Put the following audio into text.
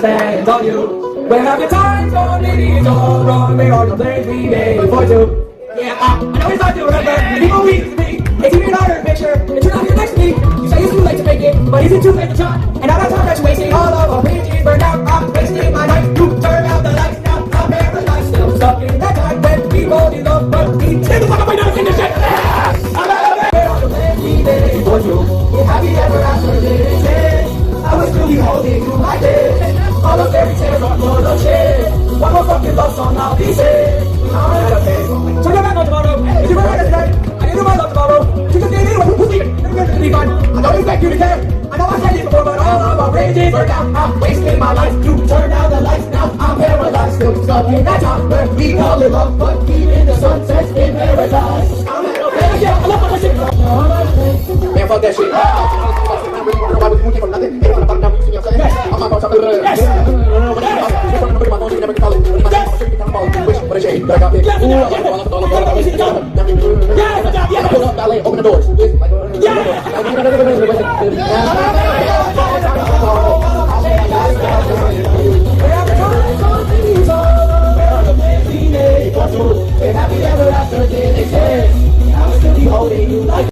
stands on you. Where have your times gone? It is all wrong. Where are the plans we made for two? Yeah, I know it's hard to remember. People we used to be. They see me in our picture. And you're not here next to me. You say it's too late to make it, but is it too late to try? And all that time that you're wasting, all of our bridges burned out. I'm wasting my life. You turn out the lights now. I'm paralyzed, still stuck in that time when we rolled in love, but we stay the fuck up. I never seen this shit. I'm out of it. Where are the plans we made for you? Yeah, have you ever asked for this? I was really holding you like this. All the fairy tales are full of shit. One more fucking love song, I'll be sick. I'm okay. Turn your back on tomorrow. If you were right tonight, I need to my love tomorrow. You just gave me what you think. It's gonna be fine. I don't expect you to care. I know I said it before, but all of our bridges are down. I'm wasting my life. You turn out the lights now. I'm paralyzed, still stuck in that time where we call it love, but even the sun sets in paradise. I'm at a place. Yeah, I love my shit. Man, fuck that shit. Why would you move from nothing? Hey, I'm now using your say. I'm not gonna yes. Open the doors.